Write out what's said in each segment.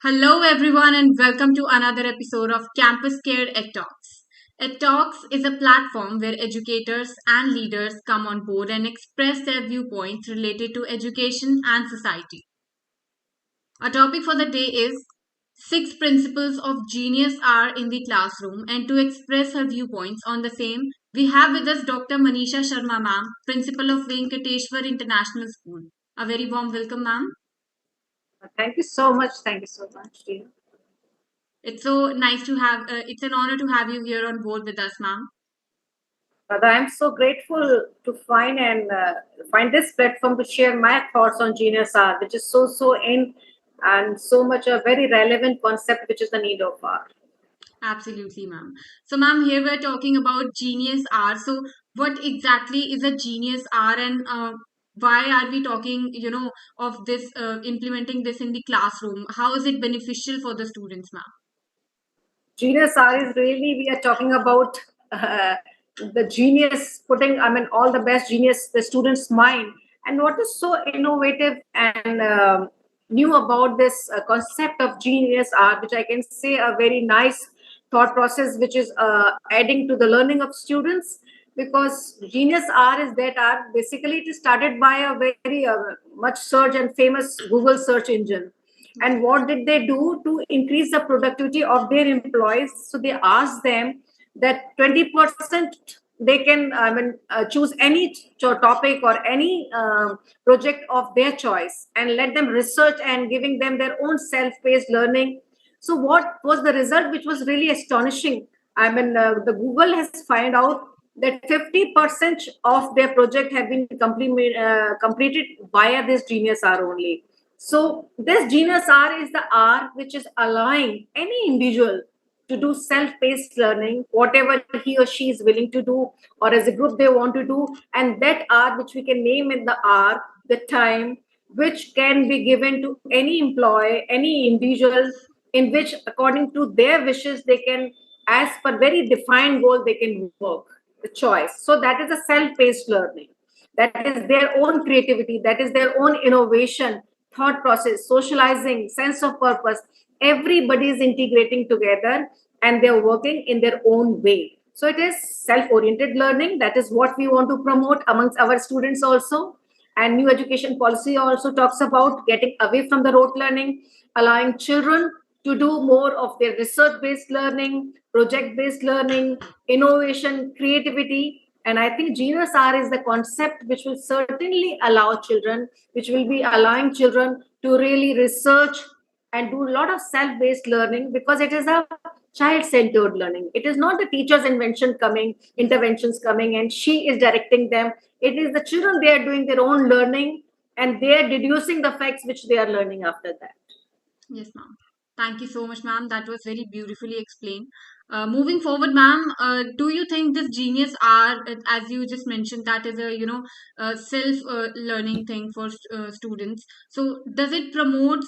Hello, everyone, and welcome to another episode of Campus Care Ed Talks. Ed Talks is a platform where educators and leaders come on board and express their viewpoints related to education and society. Our topic for the day is Six Principles of Genius Are in the Classroom, and to express her viewpoints on the same, we have with us Dr. Manisha Sharma, ma'am, Principal of Venkateshwar International School. A very warm welcome, ma'am. Thank you so much. Thank you so much, dear. It's so nice to have, it's an honor to have you here on board with us, ma'am. Rather, I'm so grateful to find this platform to share my thoughts on genius art, which is so in and so much a very relevant concept, which is the need of art. Absolutely, ma'am. So, ma'am, here we're talking about genius R. So, what exactly is a genius R, and why are we talking, of this, implementing this in the classroom? How is it beneficial for the students, ma'am? Genius art is really we are talking about the genius putting. I mean, all the best genius the student's mind, and what is so innovative and new about this concept of genius art, which I can say a very nice thought process, which is adding to the learning of students. Because genius art is that art basically it is started by a very much search and famous Google search engine. And what did they do to increase the productivity of their employees? So they asked them that 20% they can choose any topic or any project of their choice and let them research and giving them their own self-paced learning. So what was the result, which was really astonishing? The Google has found out that 50% of their project have been completed via this genius R only. So this genius R is the R which is allowing any individual to do self-paced learning, whatever he or she is willing to do, or as a group they want to do, and that R which we can name in the R, the time which can be given to any employee, any individual, in which according to their wishes they can, as per very defined goal, they can work. The choice. So that is a self-paced learning. That is their own creativity. That is their own innovation, thought process, socializing, sense of purpose. Everybody is integrating together and they're working in their own way. So it is self-oriented learning. That is what we want to promote amongst our students also. And new education policy also talks about getting away from the rote learning, allowing children to do more of their research-based learning, project-based learning, innovation, creativity. And I think Genius R is the concept which will certainly allow children, which will be allowing children to really research and do a lot of self-based learning, because it is a child-centered learning. It is not the teacher's interventions coming, and she is directing them. It is the children, they are doing their own learning and they are deducing the facts which they are learning after that. Yes, ma'am. Thank you so much, ma'am. That was very beautifully explained. Moving forward, ma'am, do you think this genius R, as you just mentioned, that is a self learning thing for students? So, does it promotes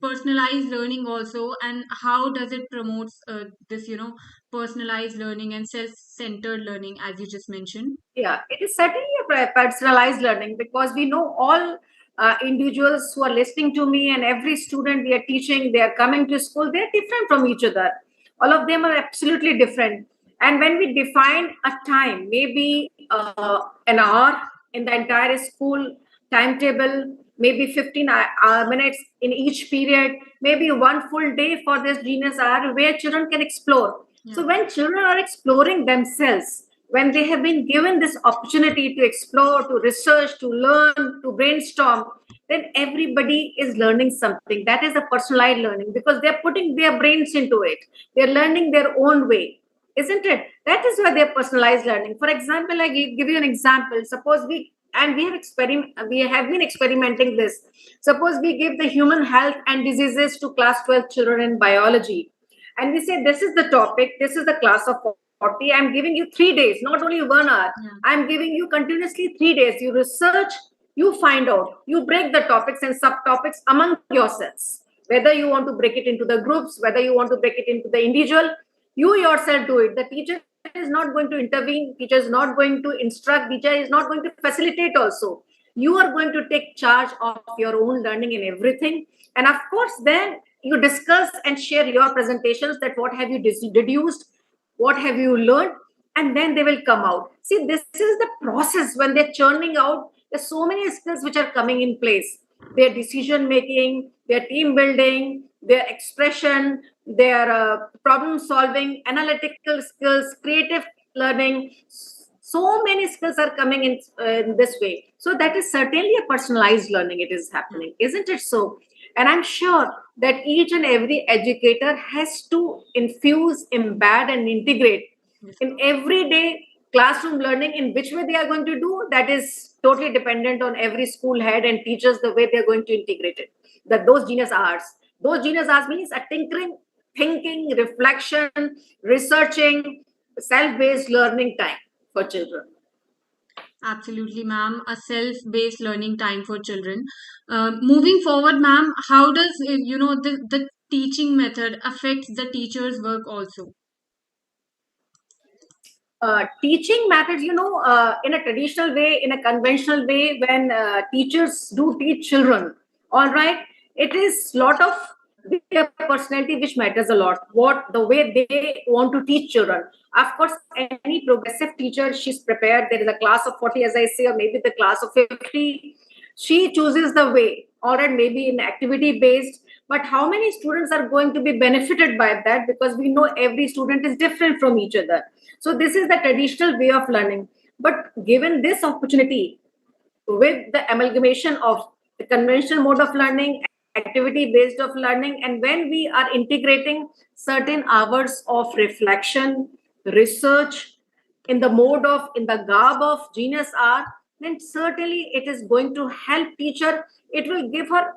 personalized learning also, and how does it promotes this personalized learning and self centered learning, as you just mentioned? Yeah, it is certainly a personalized learning, because we know all individuals who are listening to me and every student we are teaching, they are coming to school, they're different from each other. All of them are absolutely different. And when we define a time, maybe an hour in the entire school timetable, maybe 15 minutes in each period, maybe one full day for this genius hour where children can explore. Yeah. So when children are exploring themselves, when they have been given this opportunity to explore, to research, to learn, to brainstorm, then everybody is learning something. That is a personalized learning, because they're putting their brains into it. They're learning their own way, isn't it? That is why they're personalized learning. For example, I give you an example. Suppose we have been experimenting this. Suppose we give the human health and diseases to class 12 children in biology, and we say this is the topic, this is the class of 40. I'm giving you 3 days, not only 1 hour. Yeah. I'm giving you continuously 3 days. You research, you find out, you break the topics and subtopics among yourselves. Whether you want to break it into the groups, whether you want to break it into the individual, you yourself do it. The teacher is not going to intervene, teacher is not going to instruct, teacher is not going to facilitate also. You are going to take charge of your own learning and everything. And of course, then you discuss and share your presentations, that what have you deduced, what have you learned, and then they will come out. See, this is the process. When they're churning out, there's so many skills which are coming in place: their decision making, their team building, their expression, their problem solving, analytical skills, creative learning. So many skills are coming in this way. So that is certainly a personalized learning. It is happening, isn't it so? And I'm sure that each and every educator has to infuse, embed, and integrate in everyday classroom learning. In which way they are going to do that is totally dependent on every school head and teachers, the way they're going to integrate it. That those genius hours means a tinkering, thinking, reflection, researching, self-based learning time for children. Absolutely, ma'am. A self-based learning time for children. Moving forward, ma'am, how does the teaching method affects the teacher's work also? Teaching methods, in a traditional way, in a conventional way, when teachers do teach children, all right, it is lot of their personality which matters a lot. What the way they want to teach children. Of course, any progressive teacher, she's prepared. There is a class of 40, as I say, or maybe the class of 50. She chooses the way, all right, maybe in activity based. But how many students are going to be benefited by that? Because we know every student is different from each other. So this is the traditional way of learning. But given this opportunity, with the amalgamation of the conventional mode of learning, activity based of learning, and when we are integrating certain hours of reflection, research, in the garb of genius art, then certainly it is going to help teacher. It will give her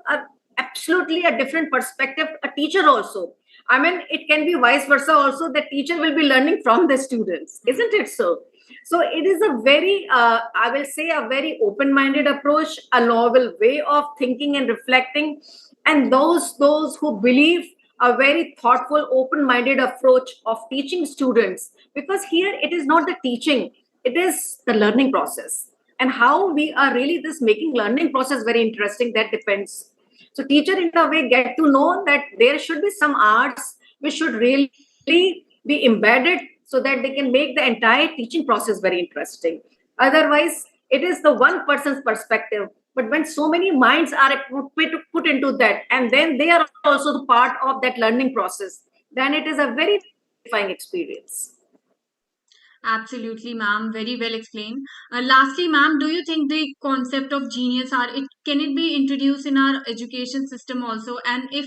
absolutely a different perspective, a teacher also. I mean, it can be vice versa also. The teacher will be learning from the students, isn't it so? So it is a very, I will say, a very open-minded approach, a novel way of thinking and reflecting, and those who believe a very thoughtful, open-minded approach of teaching students. Because here it is not the teaching; it is the learning process, and how we are really this making learning process very interesting. That depends. So teacher in a way get to know that there should be some arts which should really be embedded so that they can make the entire teaching process very interesting. Otherwise, it is the one person's perspective. But when so many minds are put into that, and then they are also the part of that learning process, then it is a very gratifying experience. Absolutely, ma'am. Very well explained. Lastly, ma'am, do you think the concept of genius are it can it be introduced in our education system also? And if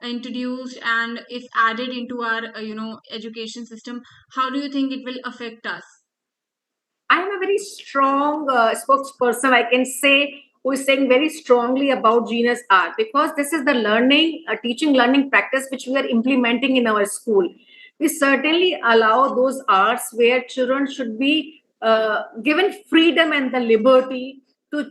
introduced and if added into our education system, how do you think it will affect us? I am a very strong spokesperson, I can say, who is saying very strongly about genius art, because this is the learning, teaching, learning practice which we are implementing in our school. We certainly allow those arts where children should be given freedom and the liberty to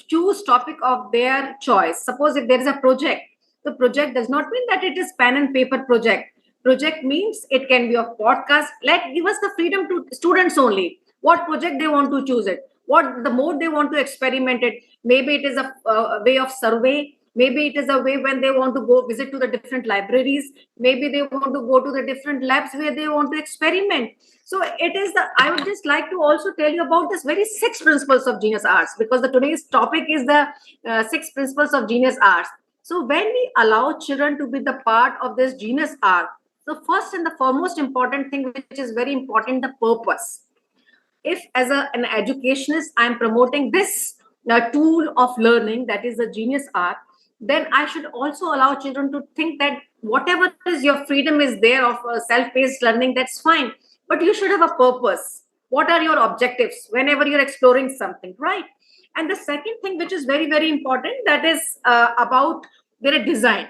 choose topic of their choice. Suppose if there is a project, the project does not mean that it is pen and paper project. Project means it can be a podcast. Let give us the freedom to students only what project they want to choose it, what the mode they want to experiment it. Maybe it is a way of survey, maybe it is a way when they want to go visit to the different libraries, maybe they want to go to the different labs where they want to experiment. So it is the I would just like to also tell you about this very six principles of genius arts, because the today's topic is the six principles of genius arts. So when we allow children to be the part of this genius art, the first and the foremost important thing which is very important, the purpose. If as an educationist I'm promoting this tool of learning, that is the genius art, then I should also allow children to think that whatever is your freedom is there of self-paced learning, that's fine, but you should have a purpose. What are your objectives whenever you're exploring something, right? And the second thing which is very very important, that is about their design.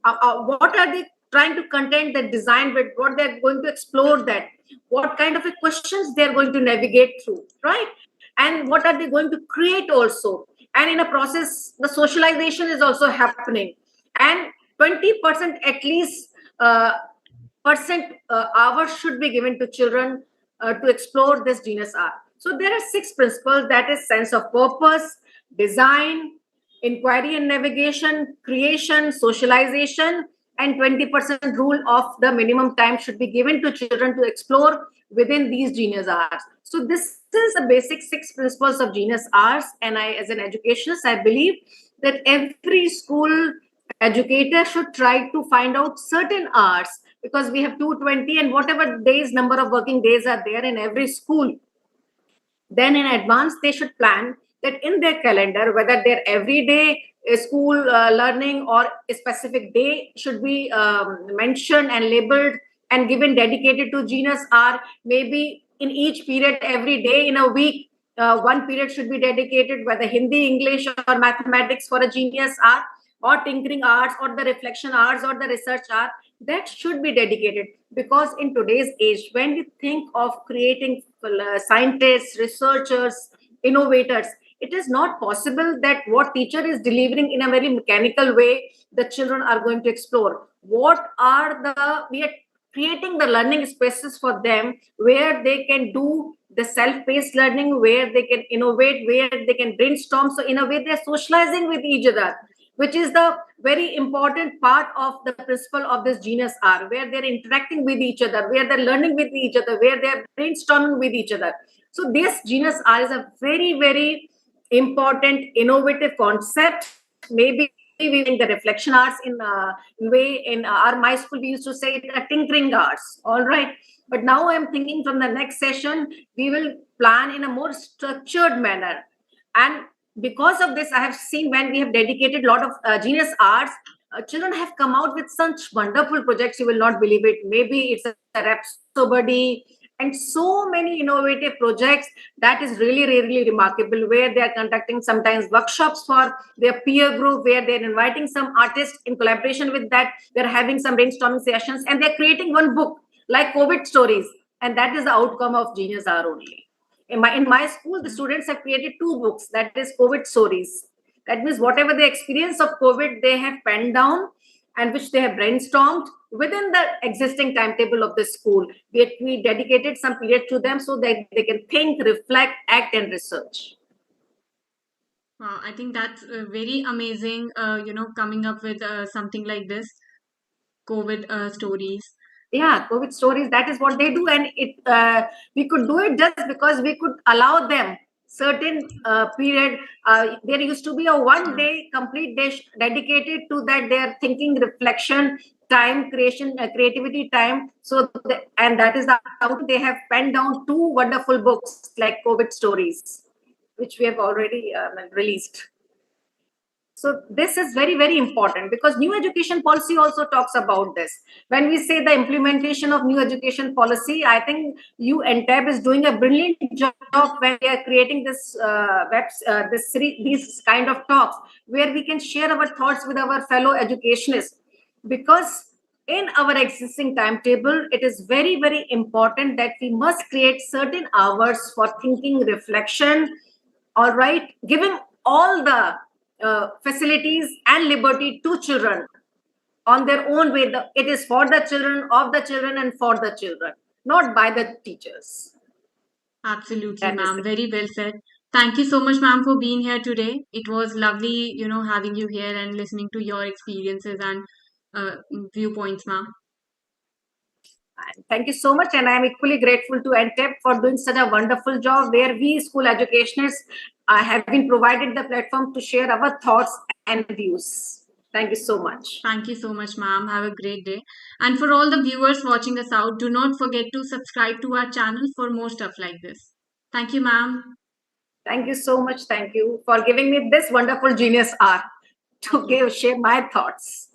What are they trying to content that design with, what they're going to explore, that what kind of a questions they're going to navigate through, right? And what are they going to create also. And in a process the socialization is also happening, and 20% at least percent hours should be given to children to explore this genius art. So there are six principles, that is sense of purpose, design, inquiry and navigation, creation, socialization, and 20% rule of the minimum time should be given to children to explore within these genius hours. So this is the basic 6 principles of genius hours. And I, as an educationist, I believe that every school educator should try to find out certain hours, because we have 220 and whatever days, number of working days are there in every school. Then in advance they should plan that in their calendar, whether their everyday school learning or a specific day should be mentioned and labeled and given dedicated to genius hour. Maybe in each period, every day in a week, one period should be dedicated, whether Hindi, English, or mathematics, for a genius hour, or tinkering arts, or the reflection arts, or the research art. That should be dedicated, because in today's age, when you think of creating scientists, researchers, innovators, it is not possible that what teacher is delivering in a very mechanical way the children are going to explore. What are the we are creating the learning spaces for them, where they can do the self-paced learning, where they can innovate, where they can brainstorm. So in a way, they're socializing with each other, which is the very important part of the principle of this genius hour, where they're interacting with each other, where they're learning with each other, where they're brainstorming with each other. So this genius hour is a very, very important, innovative concept. Maybe we in the reflection arts in way in our my school we used to say it a tinkering arts. All right, but now I'm thinking from the next session we will plan in a more structured manner. And because of this, I have seen when we have dedicated a lot of genius arts, children have come out with such wonderful projects. You will not believe it. Maybe it's a rhapsody and so many innovative projects that is really, really remarkable, where they are conducting sometimes workshops for their peer group, where they're inviting some artists in collaboration with that. They're having some brainstorming sessions and they're creating one book like COVID stories. And that is the outcome of genius hour only. In my school, the students have created 2 books, that is COVID stories. That means whatever the experience of COVID they have penned down and which they have brainstormed within the existing timetable of the school. We dedicated some period to them so that they can think, reflect, act, and research. Wow, I think that's very amazing, coming up with something like this, COVID stories. Yeah, COVID stories, that is what they do. And we could do it just because we could allow them certain period. There used to be a one day complete day dedicated to that, their thinking, reflection time, creation, creativity time. And that is how they have penned down 2 wonderful books like COVID stories, which we have already released. So this is very, very important, because new education policy also talks about this. When we say the implementation of new education policy, I think you and Tab is doing a brilliant job when we are creating this these kind of talks, where we can share our thoughts with our fellow educationists. Because in our existing timetable, it is very, very important that we must create certain hours for thinking, reflection. All right, giving all the facilities and liberty to children on their own way. It is for the children, of the children, and for the children, not by the teachers. Absolutely, That is ma'am. the Very well said. Thank you so much, ma'am, for being here today. It was lovely, having you here and listening to your experiences and viewpoints, ma'am. Thank you so much, and I am equally grateful to NTEP for doing such a wonderful job, where we school educationists have been provided the platform to share our thoughts and views. Thank you so much. Thank you so much, ma'am. Have a great day. And for all the viewers watching us out, do not forget to subscribe to our channel for more stuff like this. Thank you, ma'am. Thank you so much. Thank you for giving me this wonderful genius hour to share my thoughts.